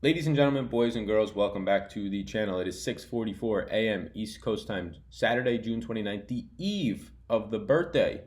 Ladies and gentlemen, boys and girls, welcome back to the channel. It is 6:44 a.m. East Coast time, Saturday, June 29th, the eve of the birthday.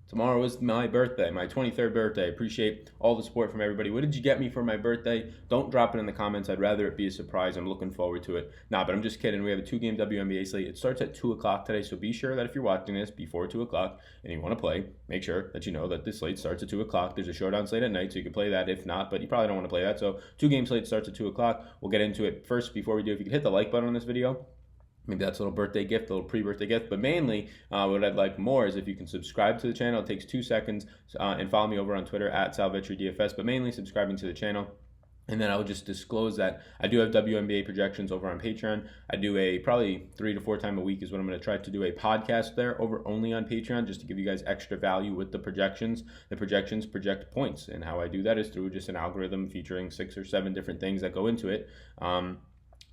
Tomorrow is my birthday, my 23rd birthday. Appreciate all the support from everybody. What did you get me for my birthday? Don't drop it in the comments. I'd rather it be a surprise. I'm looking forward to it. Nah, but I'm just kidding. We have a 2-game WNBA slate. It starts at 2 o'clock today, so be sure that if you're watching this before 2 o'clock and you want to play, make sure that you know that this slate starts at 2 o'clock. There's a showdown slate at night, so you can play that if not, but you probably don't want to play that. So 2-game slate starts at 2 o'clock. We'll get into it. First, before we do, if you could hit the like button on this video, maybe that's a little birthday gift, a little pre-birthday gift. But mainly, what I'd like more is if you can subscribe to the channel. It takes 2 seconds. And follow me over on Twitter at Wnba Dfs. But mainly subscribing to the channel. And then I will just disclose that I do have WNBA projections over on Patreon. I do a probably 3 to 4 times a week is what I'm going to try to do a podcast there over only on Patreon, just to give you guys extra value with the projections. The projections project points. And how I do that is through just an algorithm featuring 6 or 7 different things that go into it.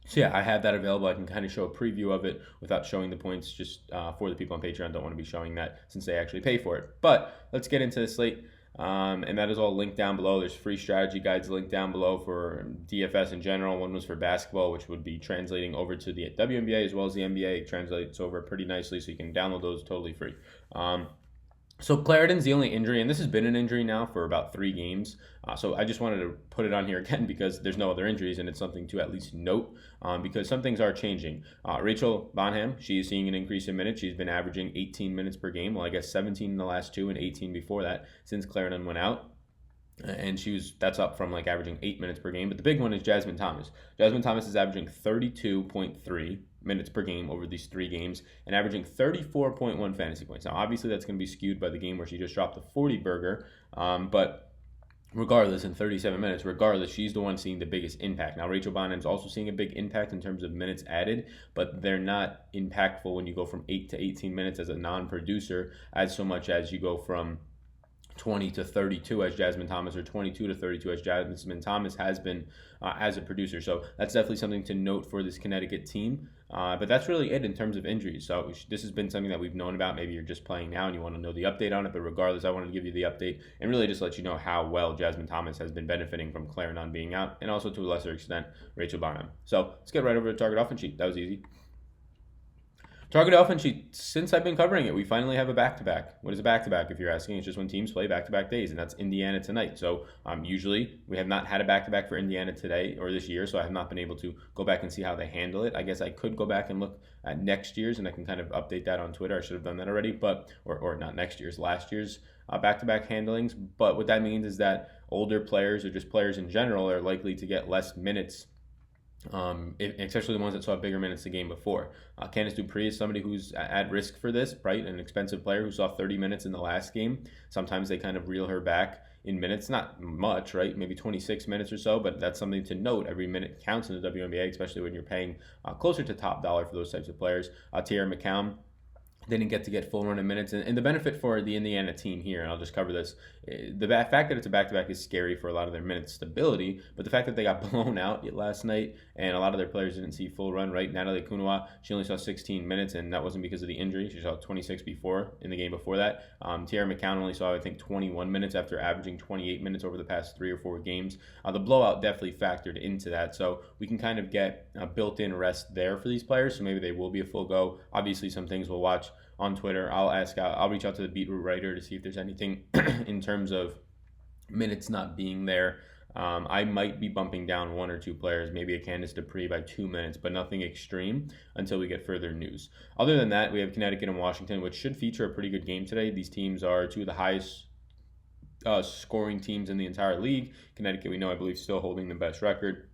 So yeah, I have that available. I can kind of show a preview of it without showing the points, just for the people on Patreon. Don't want to be showing that since they actually pay for it. But let's get into the slate. And that is all linked down below. There's free strategy guides linked down below for DFS in general. One was for basketball, which would be translating over to the WNBA as well as the NBA. It translates over pretty nicely, so you can download those totally free. So Clarendon's the only injury, and this has been an injury now for about 3 games. So I just wanted to put it on here again because there's no other injuries, and it's something to at least note because some things are changing. Rachel Bonham, she is seeing an increase in minutes. She's been averaging 18 minutes per game. Well, I guess 17 in the last 2 and 18 before that since Clarendon went out. And that's up from like averaging 8 minutes per game. But the big one is Jasmine Thomas. Jasmine Thomas is averaging 32.3 minutes per game over these 3 games and averaging 34.1 fantasy points. Now, obviously, that's going to be skewed by the game where she just dropped the 40 burger. But regardless, in 37 minutes, she's the one seeing the biggest impact. Now, Rachel Bonham's also seeing a big impact in terms of minutes added, but they're not impactful when you go from 8 to 18 minutes as a non-producer as so much as you go from 20 to 32 as Jasmine Thomas or 22 to 32 as Jasmine Thomas has been as a producer. So that's definitely something to note for this Connecticut team. But that's really it in terms of injuries. So this has been something that we've known about. Maybe you're just playing now and you want to know the update on it. But regardless, I wanted to give you the update and really just let you know how well Jasmine Thomas has been benefiting from Clarendon being out, and also to a lesser extent, Rachel Bonham. So let's get right over to target offense sheet. That was easy. Target offense sheet, since I've been covering it, we finally have a back-to-back. What is a back-to-back, if you're asking? It's just when teams play back-to-back days, and that's Indiana tonight. So usually we have not had a back-to-back for Indiana today or this year, so I have not been able to go back and see how they handle it. I guess I could go back and look at next year's, and I can kind of update that on Twitter. I should have done that already, or not next year's, last year's back-to-back handlings. But what that means is that older players or just players in general are likely to get less minutes, especially the ones that saw bigger minutes the game before. Candice Dupree is somebody who's at risk for this, right? An expensive player who saw 30 minutes in the last game. Sometimes they kind of reel her back in minutes, not much, right? Maybe 26 minutes or so, but that's something to note. Every minute counts in the WNBA, especially when you're paying closer to top dollar for those types of players. Tierra McCown didn't get full run of minutes. And the benefit for the Indiana team here, and I'll just cover this, the fact that it's a back-to-back is scary for a lot of their minute stability, but the fact that they got blown out last night and a lot of their players didn't see full run, right? Natalie Kunua, she only saw 16 minutes, and that wasn't because of the injury. She saw 26 before in the game before that. Tierra McCown only saw, I think, 21 minutes after averaging 28 minutes over the past 3 or 4 games. The blowout definitely factored into that, so we can kind of get a built-in rest there for these players, so maybe they will be a full go. Obviously, some things we'll watch on Twitter. I'll reach out to the beetroot writer to see if there's anything in terms of minutes not being there. I might be bumping down 1 or 2 players, maybe a Candice Dupree by 2 minutes, but nothing extreme until we get further news. Other than that, we have Connecticut and Washington, which should feature a pretty good game today. These teams are 2 of the highest scoring teams in the entire league. Connecticut, we know, I believe, still holding the best record.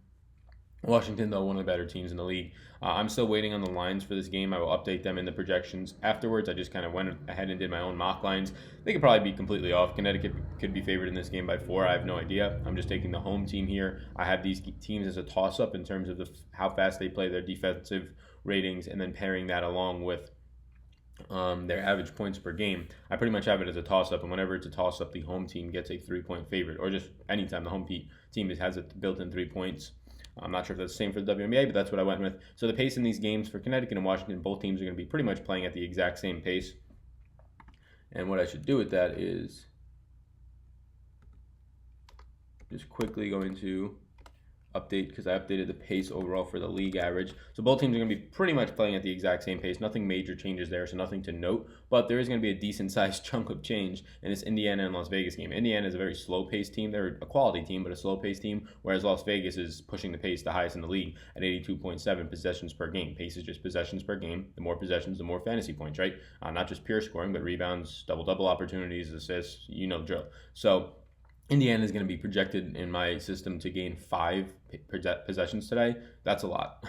Washington, though, one of the better teams in the league. I'm still waiting on the lines for this game. I will update them in the projections afterwards. I just kind of went ahead and did my own mock lines. They could probably be completely off. Connecticut could be favored in this game by 4. I have no idea. I'm just taking the home team here. I have these teams as a toss-up in terms of how fast they play, their defensive ratings, and then pairing that along with their average points per game. I pretty much have it as a toss-up, and whenever it's a toss-up, the home team gets a 3-point favorite, or just anytime the home team has a built-in 3 points. I'm not sure if that's the same for the WNBA, but that's what I went with. So the pace in these games for Connecticut and Washington, both teams are going to be pretty much playing at the exact same pace. And what I should do with that is just quickly go into update because I updated the pace overall for the league average. So both teams are going to be pretty much playing at the exact same pace. Nothing major changes there, so nothing to note. But there is going to be a decent-sized chunk of change in this Indiana and Las Vegas game. Indiana is a very slow-paced team. They're a quality team, but a slow-paced team, whereas Las Vegas is pushing the pace the highest in the league at 82.7 possessions per game. Pace is just possessions per game. The more possessions, the more fantasy points, right? Not just pure scoring, but rebounds, double-double opportunities, assists, you know the drill. So Indiana is going to be projected in my system to gain 5 possessions today. That's a lot.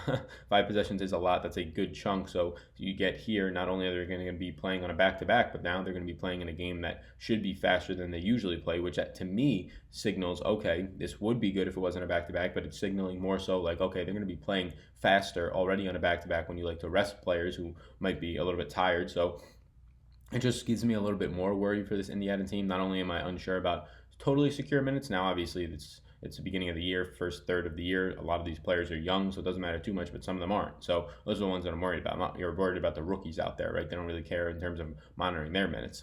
5 possessions is a lot. That's a good chunk. So you get here, not only are they going to be playing on a back-to-back, but now they're going to be playing in a game that should be faster than they usually play, which to me signals, okay, this would be good if it wasn't a back-to-back, but it's signaling more so like, okay, they're going to be playing faster already on a back-to-back when you like to rest players who might be a little bit tired. So it just gives me a little bit more worry for this Indiana team. Not only am I unsure about totally secure minutes. Now, obviously, it's the beginning of the year, first third of the year. A lot of these players are young, so it doesn't matter too much, but some of them aren't. So those are the ones that I'm worried about. You're worried about the rookies out there, right? They don't really care in terms of monitoring their minutes.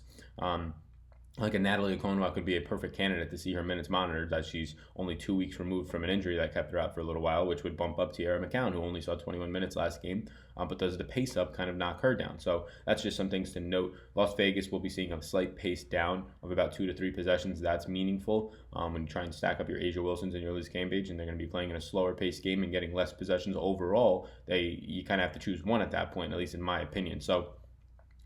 Like a Natalie Wnba could be a perfect candidate to see her minutes monitored, as she's only 2 weeks removed from an injury that kept her out for a little while, which would bump up Tiara McCown, who only saw 21 minutes last game, but does the pace up kind of knock her down. So that's just some things to note. Las Vegas will be seeing a slight pace down of about 2 to 3 possessions. That's meaningful when you try and stack up your Asia Wilsons and your Liz Cambage, and they're going to be playing in a slower paced game and getting less possessions overall. You kind of have to choose one at that point, at least in my opinion. So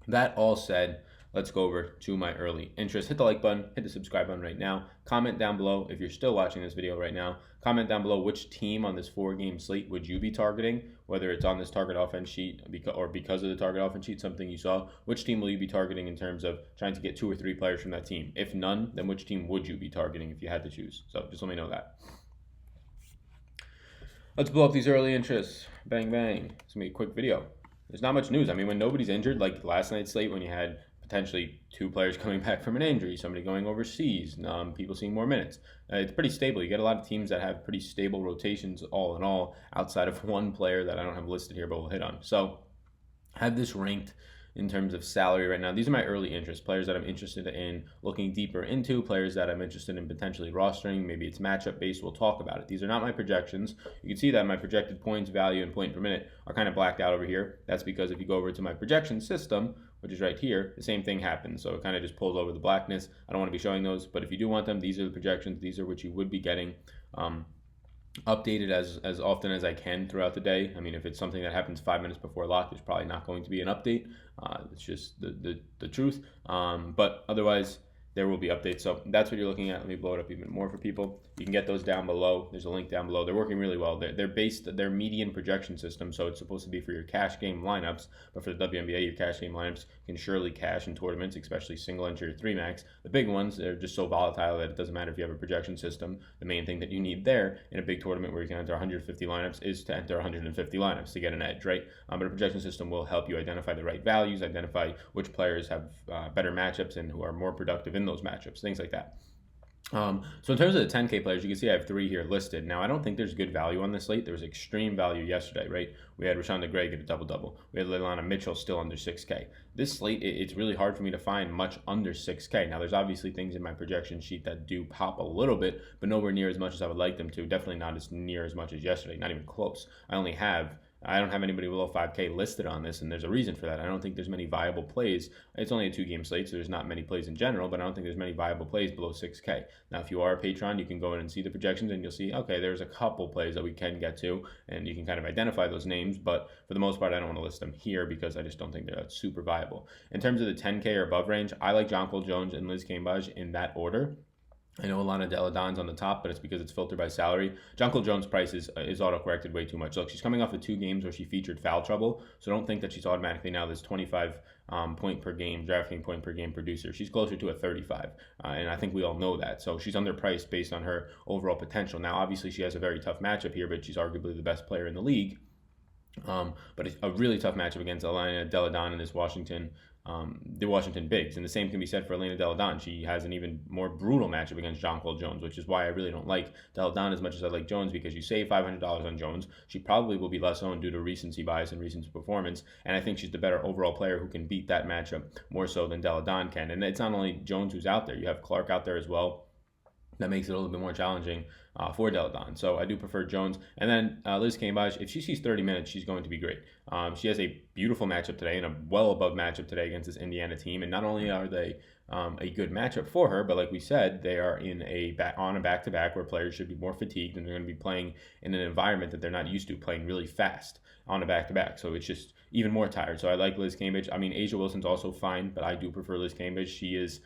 that all said, let's go over to my early interest. Hit the like button, hit the subscribe button right now. Comment down below if you're still watching this video right now. Comment down below which team on this 4-game slate would you be targeting, whether it's on this target offense sheet or because of the target offense sheet, something you saw. Which team will you be targeting in terms of trying to get 2 or 3 players from that team? If none, then which team would you be targeting if you had to choose? So just let me know that. Let's blow up these early interests. Bang, bang. It's going to be a quick video. There's not much news. I mean, when nobody's injured, like last night's slate when you had potentially 2 players coming back from an injury, somebody going overseas, people seeing more minutes. It's pretty stable. You get a lot of teams that have pretty stable rotations all in all, outside of one player that I don't have listed here, but we'll hit on. So I have this ranked in terms of salary right now. These are my early interest, players that I'm interested in looking deeper into, players that I'm interested in potentially rostering. Maybe it's matchup based. We'll talk about it. These are not my projections. You can see that my projected points, value, and point per minute are kind of blacked out over here. That's because if you go over to my projection system, which is right here, the same thing happens. So it kind of just pulls over the blackness. I don't want to be showing those, but if you do want them, these are the projections. These are what you would be getting. Updated as often as I can throughout the day. I mean, if it's something that happens 5 minutes before lock, there's probably not going to be an update. It's just the truth. But otherwise, there will be updates. So that's what you're looking at. Let me blow it up even more for people. You can get those down below. There's a link down below. They're working really well. They're median projection system, so it's supposed to be for your cash game lineups. But for the WNBA, your cash game lineups can surely cash in tournaments, especially single entry or 3-max. The big ones, they're just so volatile that it doesn't matter if you have a projection system. The main thing that you need there in a big tournament where you can enter 150 lineups is to enter 150 lineups to get an edge, right? But a projection system will help you identify the right values, identify which players have better matchups and who are more productive in those matchups, things like that. So in terms of the 10K players, you can see I have 3 here listed. Now, I don't think there's good value on this slate. There was extreme value yesterday, right? We had Rashonda Gray get a double-double. We had Leilani Mitchell still under 6K. This slate, it's really hard for me to find much under 6K. Now, there's obviously things in my projection sheet that do pop a little bit, but nowhere near as much as I would like them to. Definitely not as near as much as yesterday, not even close. I don't have anybody below 5K listed on this, and there's a reason for that. I don't think there's many viable plays. It's only a 2-game slate, so there's not many plays in general, but I don't think there's many viable plays below 6K. Now, if you are a patron, you can go in and see the projections, and you'll see, okay, there's a couple plays that we can get to, and you can kind of identify those names, but for the most part, I don't want to list them here because I just don't think they're super viable. In terms of the 10K or above range, I like Jonquel Jones and Liz Cambage in that order. I know Alana Deladon's on the top, but it's because it's filtered by salary. Jonquel Jones' price is auto-corrected way too much. Look, she's coming off of 2 games where she featured foul trouble, so don't think that she's automatically now this 25 point per game, Draftkings point per game producer. She's closer to a 35, and I think we all know that. So she's underpriced based on her overall potential. Now, obviously, she has a very tough matchup here, but she's arguably the best player in the league. But it's a really tough matchup against Alana Deladon and this the Washington Bigs. And the same can be said for Elena Deladon. She has an even more brutal matchup against Jonquel Jones, which is why I really don't like Deladon as much as I like Jones, because you save $500 on Jones. She probably will be less owned due to recency bias and recency performance. And I think she's the better overall player who can beat that matchup more so than Deladon can. And it's not only Jones who's out there. You have Clark out there as well. that makes it a little bit more challenging for Deladon. So I do prefer Jones. And then Liz Cambage, if she sees 30 minutes, she's going to be great. She has a beautiful matchup today and a well above matchup today against this Indiana team. And not only are they a good matchup for her, but like we said, they are on a back-to-back where players should be more fatigued and they're going to be playing in an environment that they're not used to, playing really fast on a back-to-back. So it's just even more tired. So I like Liz Cambage. I mean, Asia Wilson's also fine, but I do prefer Liz Cambage. She is,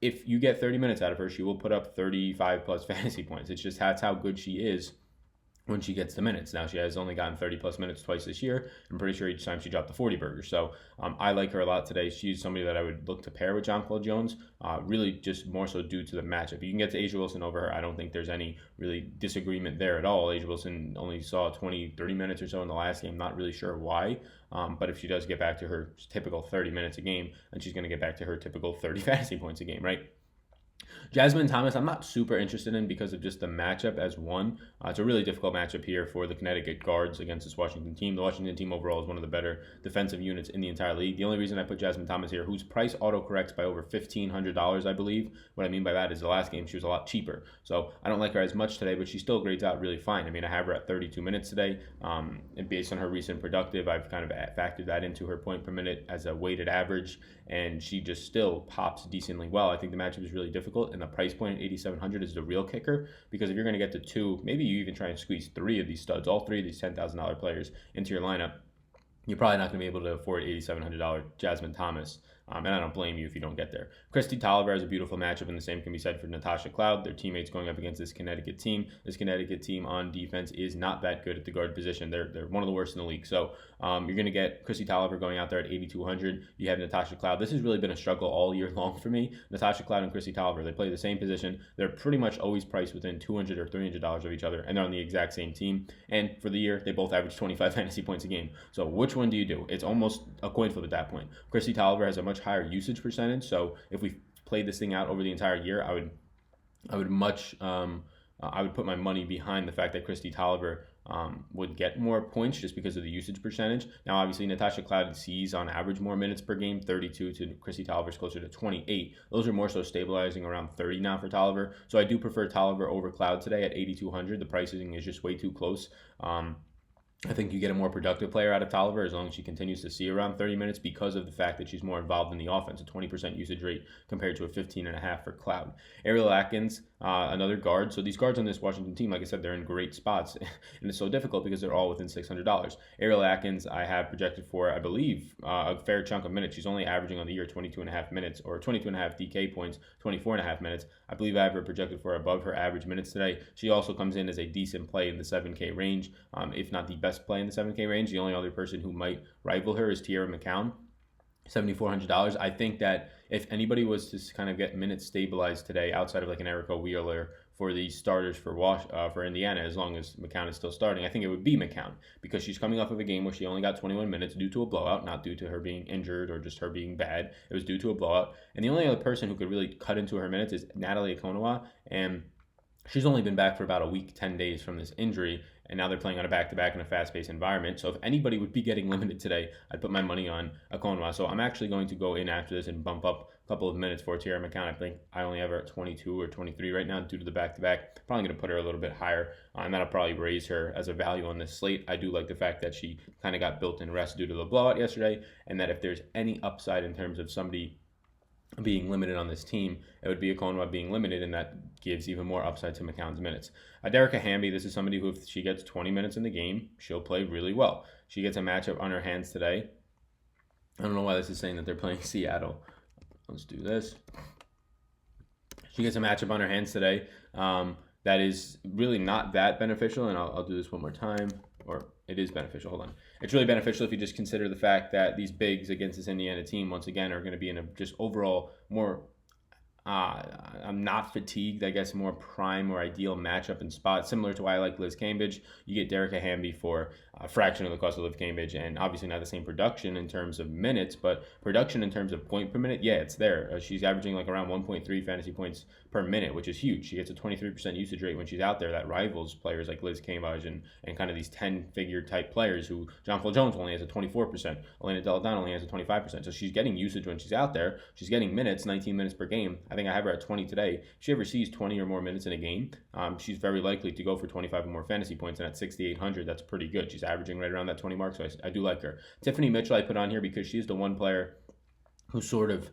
if you get 30 minutes out of her, she will put up 35 plus fantasy points. It's just that's how good she is when she gets the minutes. Now, she has only gotten 30 plus minutes twice this year. I'm pretty sure each time she dropped the 40 burger. So I like her a lot today. She's somebody that I would look to pair with Jonquel Jones, really just more so due to the matchup. You can get to Asia Wilson over her. I don't think there's any really disagreement there at all. Asia Wilson only saw 20, 30 minutes or so in the last game. Not really sure why. But if she does get back to her typical 30 minutes a game, then she's going to get back to her typical 30 fantasy points a game, right? Jasmine Thomas, I'm not super interested in because of just the matchup as one. It's a really difficult matchup here for the Connecticut guards against this Washington team. The Washington team overall is one of the better defensive units in the entire league. The only reason I put Jasmine Thomas here, whose price auto-corrects by over $1,500, I believe. What I mean by that is the last game she was a lot cheaper. So I don't like her as much today, but she still grades out really fine. I mean, I have her at 32 minutes today. And based on her recent productive, I've kind of factored that into her point per minute as a weighted average, and she just still pops decently well. I think the matchup is really difficult, and the price point at 8,700 is the real kicker, because if you're going to get to two, maybe you even try and squeeze three of these studs, all three of these $10,000 players into your lineup, you're probably not going to be able to afford $8,700 Jasmine Thomas. And I don't blame you if you don't get there. Christy Tolliver has a beautiful matchup, and the same can be said for Natasha Cloud. Their teammates going up against this Connecticut team. This Connecticut team on defense is not that good at the guard position. They're one of the worst in the league. So you're going to get Christy Tolliver going out there at 8,200. You have Natasha Cloud. This has really been a struggle all year long for me. Natasha Cloud and Christy Tolliver, they play the same position. They're pretty much always priced within $200 or $300 of each other, and they're on the exact same team. And for the year, they both average 25 fantasy points a game. So which one do you do? It's almost a coin flip at that point. Christy Tolliver has a much higher usage percentage. So if we played this thing out over the entire year, I would put my money behind the fact that Christy Tolliver would get more points just because of the usage percentage. Now, obviously, Natasha Cloud sees on average more minutes per game, 32 to Christy Tolliver's closer to 28. Those are more so stabilizing around 30 now for Tolliver. So I do prefer Tolliver over Cloud today at 8,200. The pricing is just way too close. I think you get a more productive player out of Tolliver as long as she continues to see around 30 minutes because of the fact that she's more involved in the offense, a 20% usage rate compared to a 15.5 for Cloud. Ariel Atkins, another guard. So these guards on this Washington team, like I said, they're in great spots, and it's so difficult because they're all within $600. Ariel Atkins, I have projected for, I believe, a fair chunk of minutes. She's only averaging on the year 22.5 minutes, or 22.5 DK points, 24.5 minutes. I believe I have her projected for above her average minutes today. She also comes in as a decent play in the 7K range, if not the best play in the 7K range. The only other person who might rival her is Tierra McCown, $7,400. I think that if anybody was to kind of get minutes stabilized today outside of like an Erica Wheeler for the starters for Indiana, as long as McCown is still starting, I think it would be McCown, because she's coming off of a game where she only got 21 minutes due to a blowout, not due to her being injured or just her being bad. It was due to a blowout. And the only other person who could really cut into her minutes is Natalie Akonawa, and she's only been back for about a week, 10 days from this injury, and now they're playing on a back-to-back in a fast-paced environment. So if anybody would be getting limited today, I'd put my money on Akonwa. So I'm actually going to go in after this and bump up a couple of minutes for Tierra McCown. I think I only have her at 22 or 23 right now due to the back-to-back. Probably going to put her a little bit higher, and that'll probably raise her as a value on this slate. I do like the fact that she kind of got built in rest due to the blowout yesterday, and that if there's any upside in terms of somebody being limited on this team, it would be Akonwa being limited, and that gives even more upside to McCown's minutes. Derica Hamby, this is somebody who, if she gets 20 minutes in the game, she'll play really well. She gets a matchup on her hands today. I don't know why this is saying that they're playing Seattle. Let's do this. She gets a matchup on her hands today that is really not that beneficial, and I'll do this one more time. Or it is beneficial. Hold on. It's really beneficial if you just consider the fact that these bigs against this Indiana team, once again, are going to be in a just overall more I'm not fatigued, I guess, more prime or ideal matchup and spot, similar to why I like Liz Cambage. You get Derica Hamby for a fraction of the cost of Liz Cambage, and obviously not the same production in terms of minutes, but production in terms of point per minute, yeah, it's there. She's averaging like around 1.3 fantasy points per minute, which is huge. She gets a 23% usage rate when she's out there that rivals players like Liz Cambage and kind of these 10-figure type players who Jonquel Jones only has a 24%, Elena Deladon only has a 25%. So she's getting usage when she's out there. She's getting minutes, 19 minutes per game. I think I have her at 20 today. If she ever sees 20 or more minutes in a game, she's very likely to go for 25 or more fantasy points. And at 6,800, that's pretty good. She's averaging right around that 20 mark, so I do like her. Tiffany Mitchell I put on here because she's the one player who sort of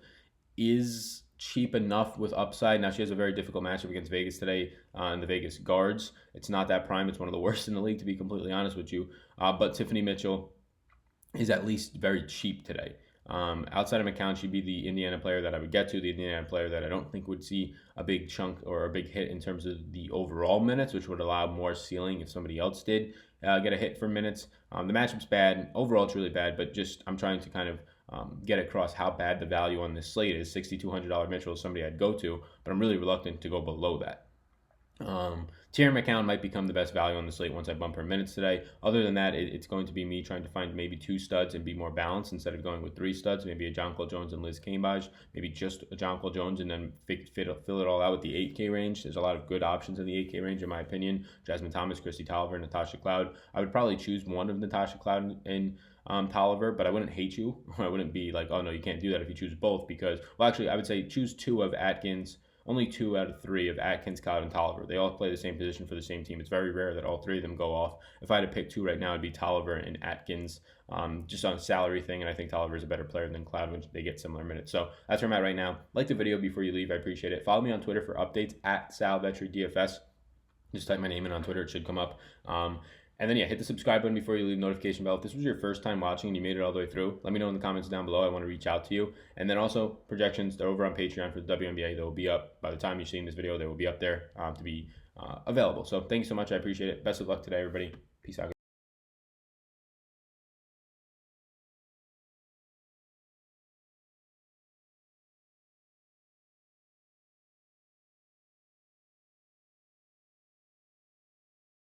is cheap enough with upside. Now, she has a very difficult matchup against Vegas today in the Vegas guards. It's not that prime. It's one of the worst in the league, to be completely honest with you. But Tiffany Mitchell is at least very cheap today. Outside of McCown, she'd be the Indiana player that I would get to, the Indiana player that I don't think would see a big chunk or a big hit in terms of the overall minutes, which would allow more ceiling if somebody else did get a hit for minutes. The matchup's bad. Overall, it's really bad, but just I'm trying to kind of get across how bad the value on this slate is. $6,200 Mitchell is somebody I'd go to, but I'm really reluctant to go below that. Tierra McCown might become the best value on the slate once I bump her minutes today. Other than that, it's going to be me trying to find maybe 2 studs and be more balanced instead of going with 3 studs. Maybe a Jonquel Jones and Liz Cambage. Maybe just a Jonquel Jones and then fill it all out with the 8K range. There's a lot of good options in the 8K range, in my opinion. Jasmine Thomas, Christy Tolliver, Natasha Cloud. I would probably choose one of Natasha Cloud and Tolliver, but I wouldn't hate you. I wouldn't be like, oh no, you can't do that if you choose both, because, well, actually, I would say choose 2 of Atkins. Only 2 out of 3 of Atkins, Cloud, and Tolliver. They all play the same position for the same team. It's very rare that all 3 of them go off. If I had to pick 2 right now, it'd be Tolliver and Atkins, just on a salary thing, and I think Tolliver is a better player than Cloud when they get similar minutes. So that's where I'm at right now. Like the video before you leave. I appreciate it. Follow me on Twitter for updates at SalVetri Just type my name in on Twitter. It should come up. And then, yeah, hit the subscribe button before you leave, notification bell. If this was your first time watching and you made it all the way through, let me know in the comments down below. I want to reach out to you. And then also, projections, they're over on Patreon for the Wnba. They will be up by the time you're seeing this video. They will be up there to be available. So thank you so much. I appreciate it. Best of luck today, everybody. Peace out.